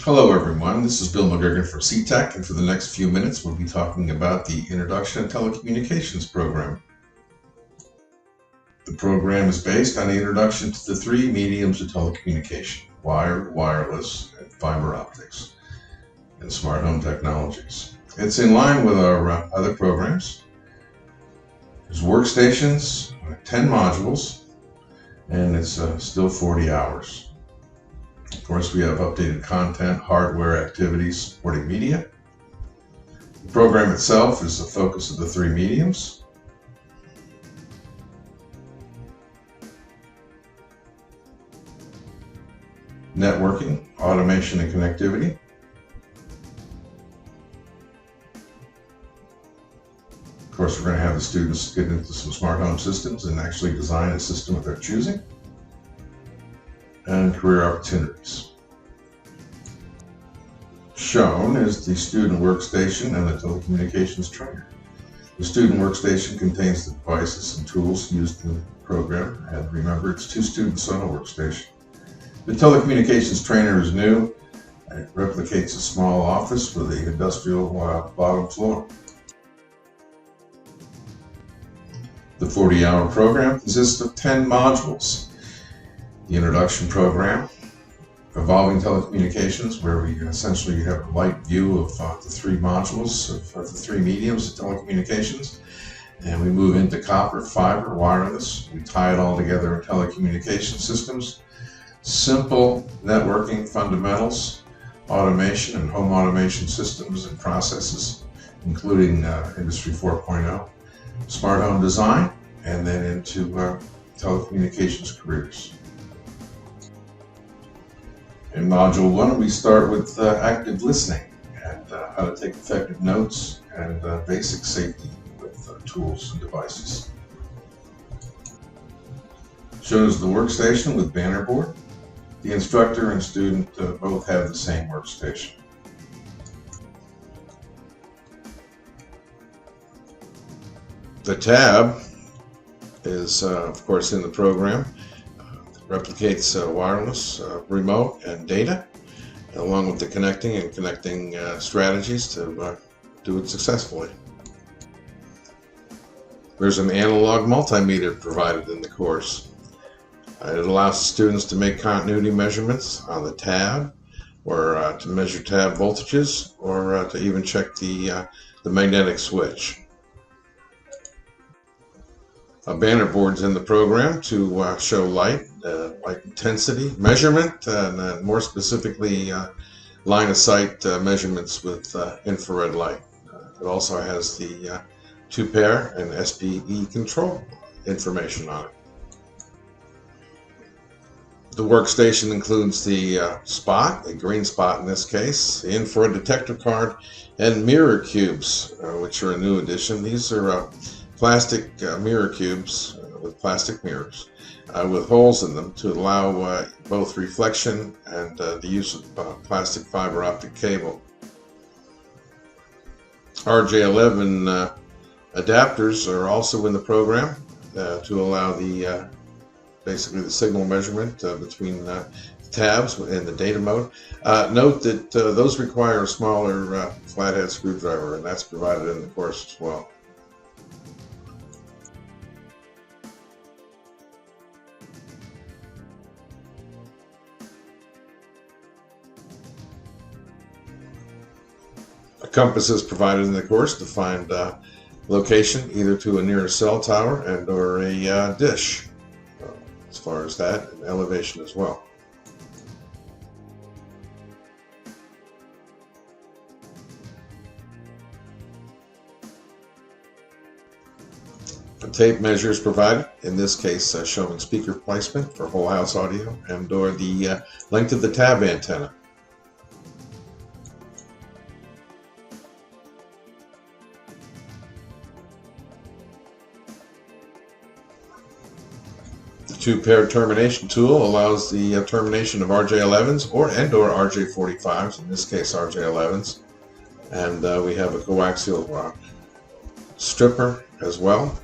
Hello everyone, this is Bill McGurgan from CTEC, and for the next few minutes we'll be talking about the Introduction to Telecommunications program. The program is based on the introduction to the three mediums of telecommunication: wired, wireless, and fiber optics, and smart home technologies. It's in line with our other programs. There's Workstations, 10 modules, and it's still 40 hours. Of course, we have updated content, hardware, activities, supporting media. The program itself is the focus of the three mediums. Networking, automation, and connectivity. Of course, we're going to have the students get into some smart home systems and actually design a system of their choosing. And career opportunities. Shown is the student workstation and the telecommunications trainer. The student workstation contains the devices and tools used in the program, and remember, it's 2 students on a workstation. The telecommunications trainer is new. It replicates a small office with the industrial bottom floor. The 40-hour program consists of 10 modules. The introduction program, evolving telecommunications, where we essentially have a light view of the 3 modules of the 3 mediums of telecommunications, and we move into copper, fiber, wireless. We tie it all together in telecommunication systems, simple networking fundamentals, automation and home automation systems and processes, including Industry 4.0, smart home design, and then into telecommunications careers. In Module 1, we start with active listening and how to take effective notes and basic safety with tools and devices. Shown is the workstation with banner board. The instructor and student both have the same workstation. The tab is, of course, in the program. Replicates wireless, remote, and data, along with the connecting strategies to do it successfully. There's an analog multimeter provided in the course. It allows students to make continuity measurements on the tab, or to measure tab voltages, or to even check the magnetic switch. A banner board's in the program to show light intensity measurement, and more specifically line of sight measurements with infrared light. It also has the 2-pair and SPE control information on it. The workstation includes the spot, a green spot in this case, the infrared detector card, and mirror cubes, which are a new addition. These are plastic mirror cubes with plastic mirrors with holes in them to allow both reflection and the use of plastic fiber optic cable. RJ11 adapters are also in the program to allow basically the signal measurement between tabs in the data mode. Note that those require a smaller flathead screwdriver, and that's provided in the course as well. A compass is provided in the course to find location either to a nearest cell tower and or a dish, as far as that, and elevation as well. A tape measure is provided, in this case showing speaker placement for whole house audio and or the length of the tab antenna. The 2-pair termination tool allows the termination of RJ11s or RJ45s, in this case RJ11s, and we have a coaxial stripper as well.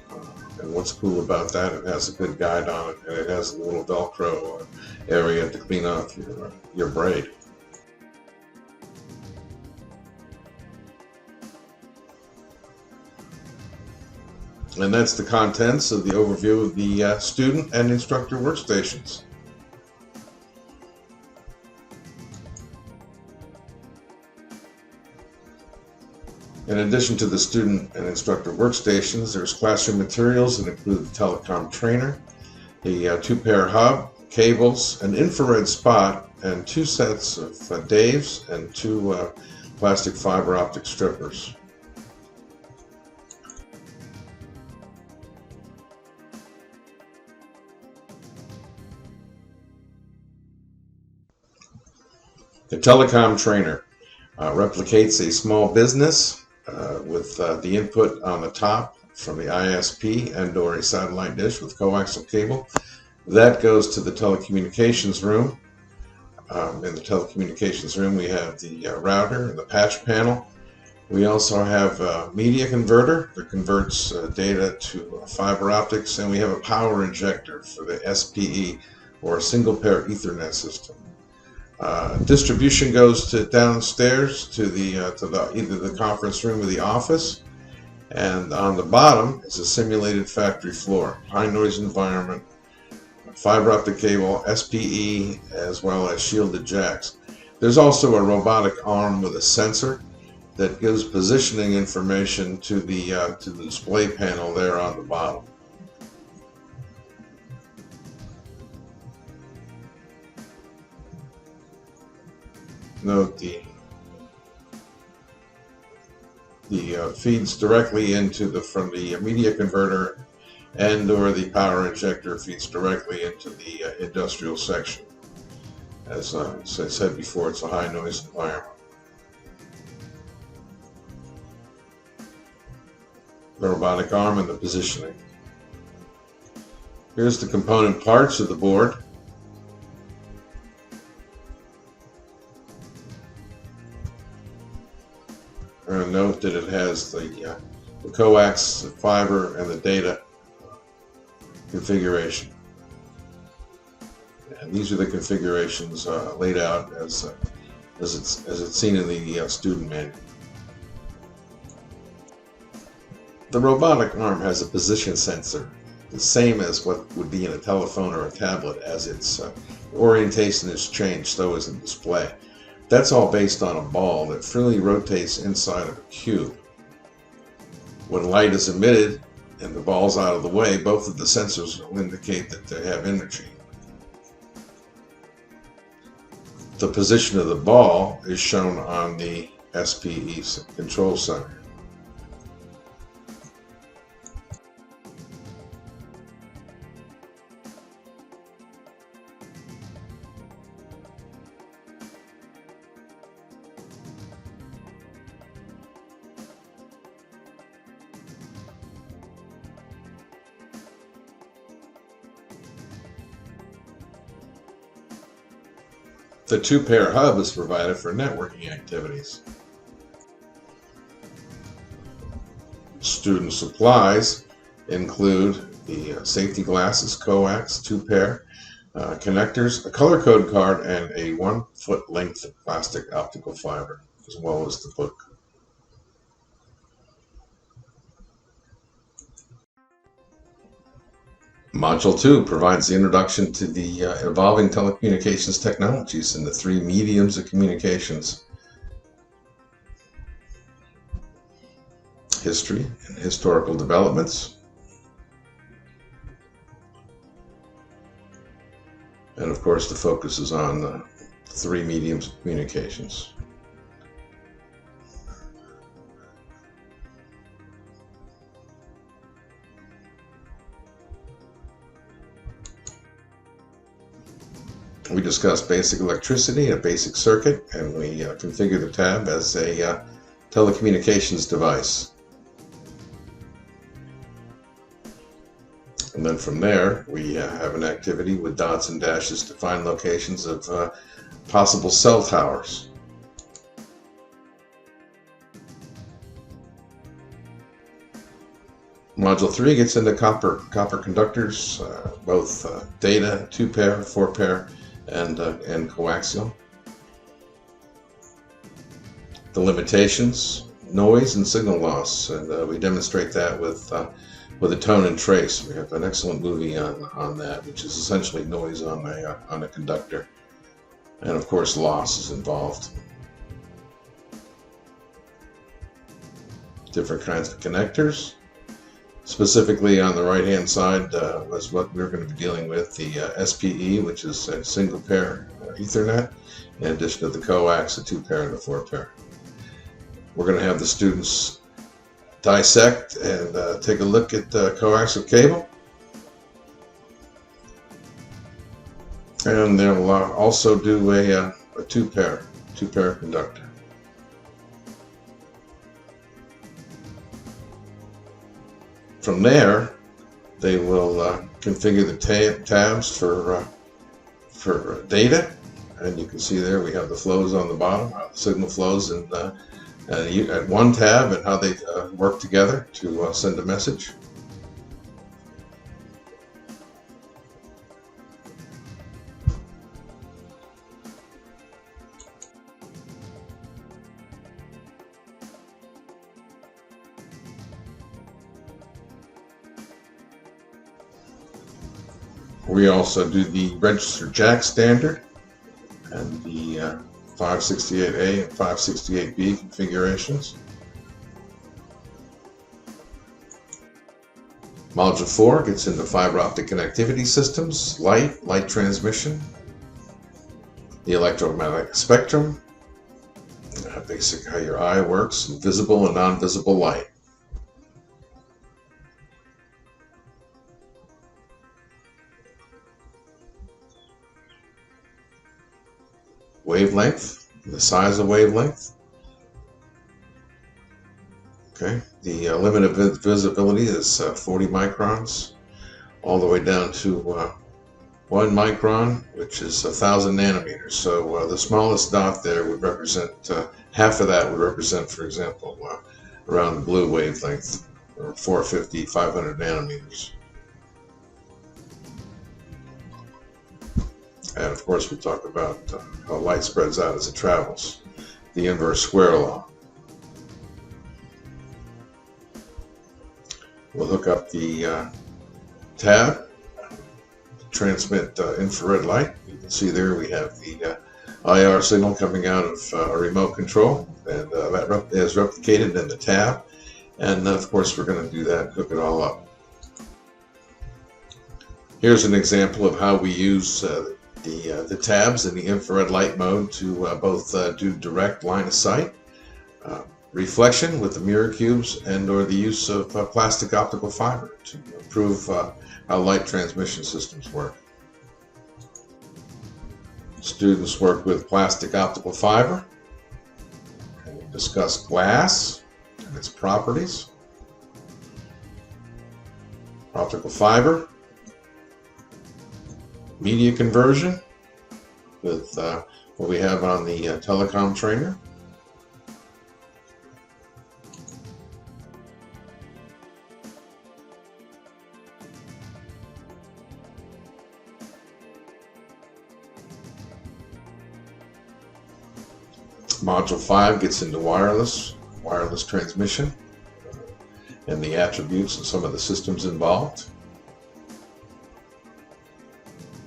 And what's cool about that, it has a good guide on it, and it has a little Velcro area to clean off your braid. And that's the contents of the overview of the student and instructor workstations. In addition to the student and instructor workstations, there's classroom materials that include the Telecom trainer, the two-pair hub, cables, an infrared spot, and 2 sets of Daves and 2 plastic fiber optic strippers. The Telecom trainer replicates a small business with the input on the top from the ISP and/or a satellite dish with coaxial cable. That goes to the telecommunications room. In the telecommunications room, we have the router and the patch panel. We also have a media converter that converts data to fiber optics, and we have a power injector for the SPE, or a single pair Ethernet system. Distribution goes to downstairs to either the conference room or the office, and on the bottom is a simulated factory floor, high noise environment, fiber optic cable, SPE, as well as shielded jacks. There's also a robotic arm with a sensor that gives positioning information to the display panel there on the bottom. Note the feeds directly into from the media converter, and/or the power injector feeds directly into the industrial section. As I said before, it's a high noise environment. The robotic arm and the positioning. Here's the component parts of the board. Note that it has the coax, the fiber, and the data configuration. And these are the configurations laid out as it's seen in the student manual. The robotic arm has a position sensor, the same as what would be in a telephone or a tablet. As its orientation is changed, so is the display. That's all based on a ball that freely rotates inside of a cube. When light is emitted and the ball's out of the way, both of the sensors will indicate that they have energy. The position of the ball is shown on the SPE control center. The two-pair hub is provided for networking activities. Student supplies include the safety glasses, coax, 2-pair, connectors, a color code card, and a 1-foot length of plastic optical fiber, as well as the book. Module 2 provides the introduction to the evolving telecommunications technologies and the 3 mediums of communications: history and historical developments, and of course the focus is on the 3 mediums of communications. We discuss basic electricity, a basic circuit, and we configure the tab as a telecommunications device. And then from there, we have an activity with dots and dashes to find locations of possible cell towers. Module 3 gets into copper conductors, both data, 2-pair, 4-pair, and coaxial. The limitations, noise, and signal loss, and we demonstrate that with with a tone and trace. We have an excellent movie on that, which is essentially noise on a conductor. And of course, loss is involved. Different kinds of connectors. Specifically on the right-hand side was what we're going to be dealing with, the SPE, which is a single pair Ethernet, in addition to the coax, the 2-pair and the 4-pair. We're going to have the students dissect and take a look at the coaxial cable. And they'll also do a 2-pair conductor. From there, they will configure the tabs for data, and you can see there we have the flows on the bottom, how the signal flows at one tab, and how they work together to send a message. We also do the register jack standard and the 568A and 568B configurations. Module 4 gets into fiber optic connectivity systems, light transmission, the electromagnetic spectrum, basically how your eye works, visible and non-visible light. Wavelength, the size of wavelength. Okay, the limit of visibility is 40 microns, all the way down to 1 micron, which is 1,000 nanometers. So the smallest dot there would represent, half of that would represent, for example, around the blue wavelength, or 450, 500 nanometers. And of course, we talk about how light spreads out as it travels, the inverse square law. We'll hook up the tab to transmit infrared light. You can see there we have the IR signal coming out of a remote control, and that is replicated in the tab. And of course, we're going to do that, hook it all up. Here's an example of how we use the tabs in the infrared light mode to both do direct line of sight, reflection with the mirror cubes, and or the use of plastic optical fiber to improve how light transmission systems work. Students work with plastic optical fiber, and we discuss glass and its properties, optical fiber, media conversion with what we have on the Telecom trainer. Module 5 gets into wireless transmission and the attributes and some of the systems involved.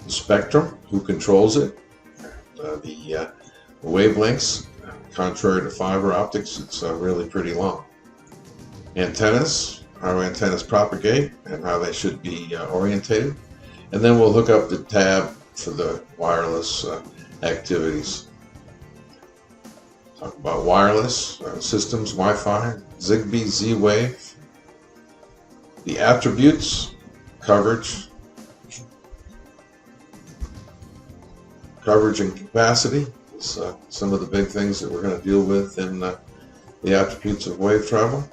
The spectrum, who controls it, the wavelengths, contrary to fiber optics, it's really pretty long. Antennas, how antennas propagate and how they should be orientated. And then we'll hook up the tab for the wireless activities. Talk about wireless systems, Wi-Fi, Zigbee, Z-Wave, the attributes, coverage and capacity. It's some of the big things that we're going to deal with in the attributes of wave travel.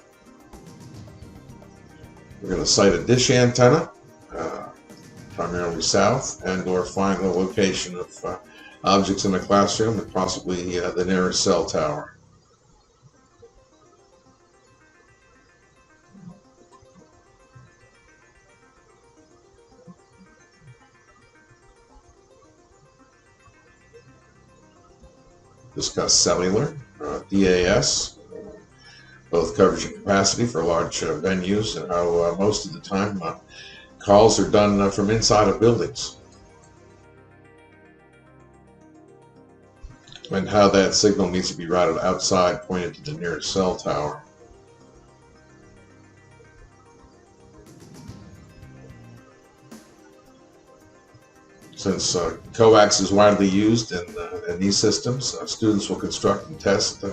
We're going to cite a dish antenna, primarily south, and or find the location of objects in a classroom and possibly the nearest cell tower. Discuss cellular, DAS, both coverage and capacity for large venues, and how most of the time calls are done from inside of buildings, and how that signal needs to be routed outside, pointed to the nearest cell tower. Since coax is widely used in these systems, students will construct and test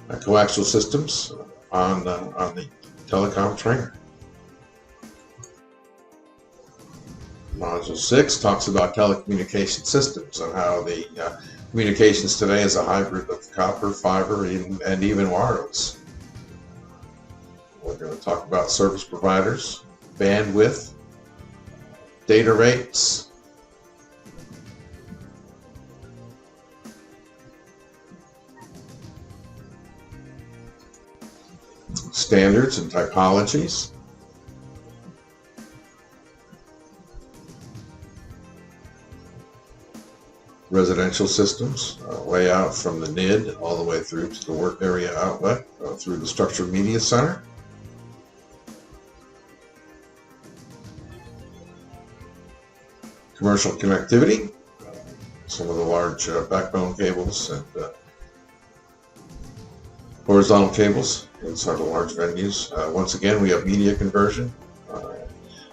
coaxial systems on the telecom trainer. Module 6 talks about telecommunication systems and how the communications today is a hybrid of copper, fiber, and even wireless. We're going to talk about service providers, bandwidth, data rates, standards and typologies, residential systems, layout from the NID all the way through to the work area outlet, through the structured media center. Commercial connectivity, some of the large backbone cables and horizontal cables inside the large venues. Once again, we have media conversion.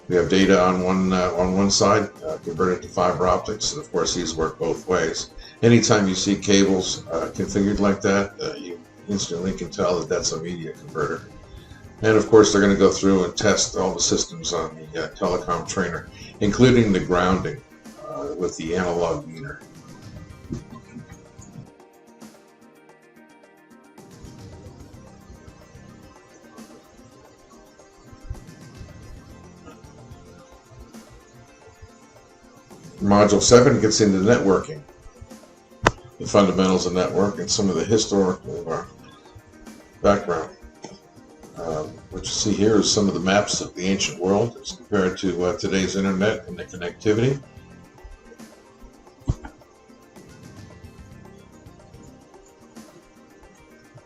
We have data on one side converted to fiber optics, and of course these work both ways. Anytime you see cables configured like that, you instantly can tell that that's a media converter. And of course they're going to go through and test all the systems on the telecom trainer, including the grounding with the analog meter. Module 7 gets into networking, the fundamentals of network, and some of the historical background. What you see here is some of the maps of the ancient world as compared to today's internet and the connectivity.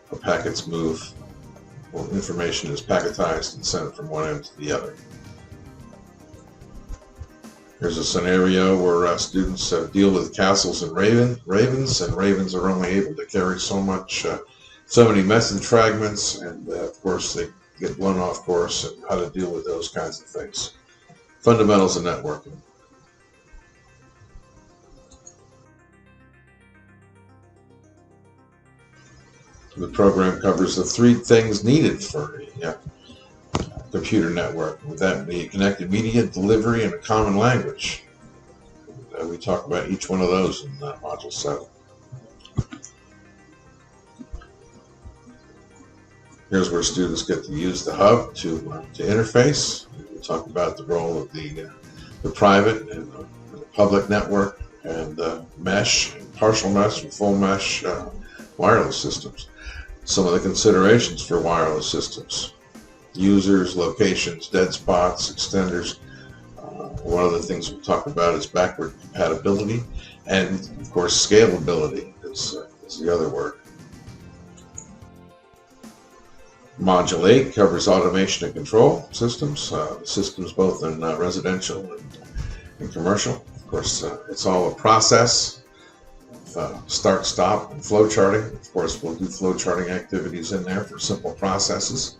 How packets move, well, information is packetized and sent from one end to the other. Here's a scenario where students deal with castles and ravens, and ravens are only able to carry so many message fragments, and of course they get blown off course, and how to deal with those kinds of things. Fundamentals of networking. The program covers the 3 things needed for a computer network. Would that be connected media, delivery, and a common language? We talk about each one of those in Module 7. Here's where students get to use the hub to interface. We talk about the role of the private and the public network, and mesh, and partial mesh, and full mesh wireless systems. Some of the considerations for wireless systems: users, locations, dead spots, extenders. One of the things we'll talk about is backward compatibility, and of course scalability is the other word. Module 8 covers automation and control systems, systems both in residential and commercial. Of course, it's all a process, start, stop, and flow charting. Of course, we'll do flow charting activities in there for simple processes.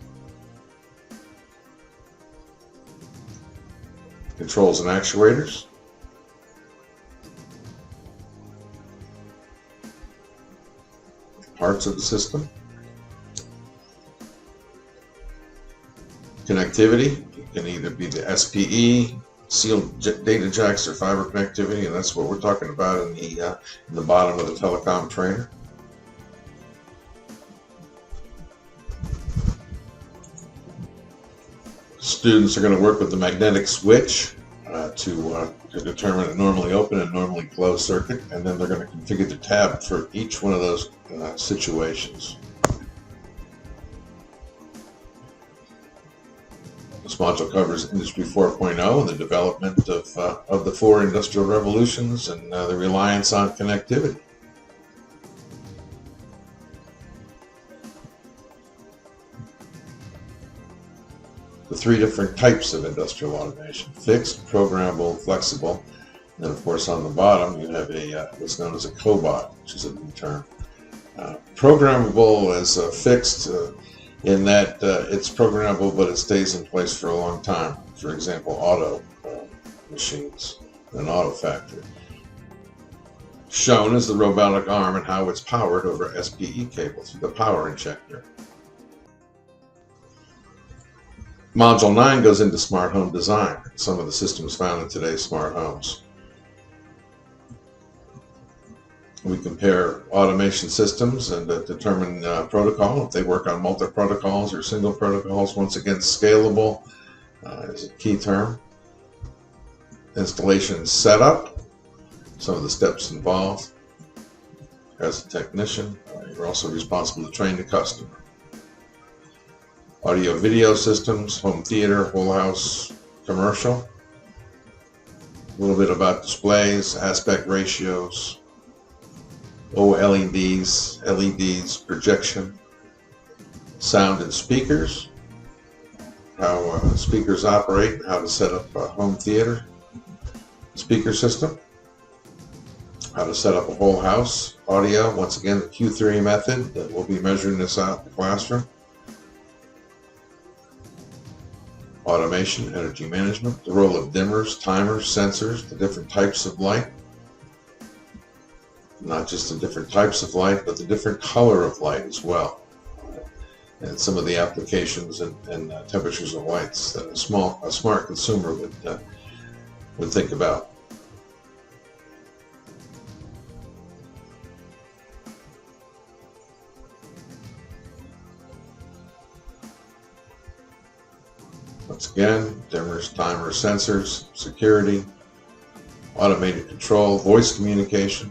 Controls and actuators. Parts of the system. Connectivity. It can either be the SPE, sealed data jacks, or fiber connectivity, and that's what we're talking about in the bottom of the telecom trainer. Students are going to work with the magnetic switch to determine a normally open and normally closed circuit, and then they're going to configure the tab for each one of those situations. This module covers Industry 4.0 and the development of the 4 industrial revolutions and the reliance on connectivity. the three different types of industrial automation: fixed, programmable, flexible. And then, of course, on the bottom, you have what's known as a cobot, which is a new term. Programmable is fixed in that it's programmable, but it stays in place for a long time. For example, auto machines, an auto factory. Shown is the robotic arm and how it's powered over SPE cable through the power injector. Module 9 goes into smart home design, some of the systems found in today's smart homes. We compare automation systems and determine protocol, if they work on multi-protocols or single protocols. Once again, scalable is a key term. Installation and setup, some of the steps involved. As a technician, you're also responsible to train the customer. Audio video systems, home theater, whole house, commercial. A little bit about displays, aspect ratios, OLEDs, LEDs, projection, sound and speakers, how speakers operate, and how to set up a home theater speaker system, how to set up a whole house audio. Once again, the Q3 method that we'll be measuring this out in the classroom. Automation, energy management, the role of dimmers, timers, sensors, the different types of light. Not just the different types of light, but the different color of light as well. And some of the applications and temperatures of lights that a smart consumer would think about. Once again, dimmers, timers, sensors, security, automated control, voice communication,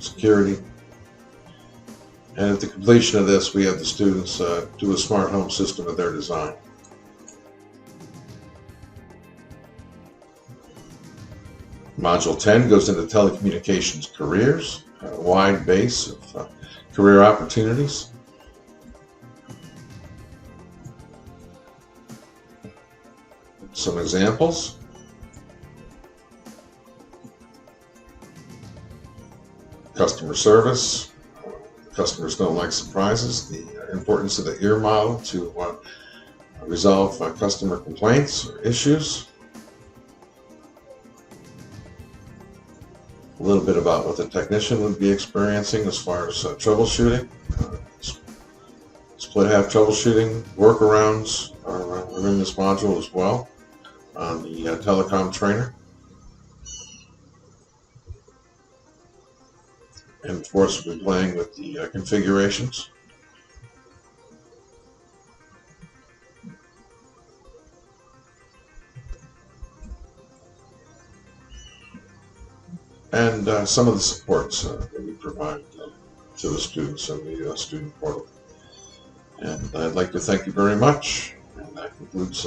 security. And at the completion of this, we have the students do a smart home system of their design. Module 10 goes into telecommunications careers, a wide base of career opportunities. Some examples. Customer service. Customers don't like surprises. The importance of the ear model to resolve customer complaints or issues. A little bit about what the technician would be experiencing as far as troubleshooting. Split half troubleshooting workarounds are in this module as well on the Telecom trainer. And of course, we'll be playing with the configurations. And some of the supports that we provide to the students on the student portal. And I'd like to thank you very much. And that concludes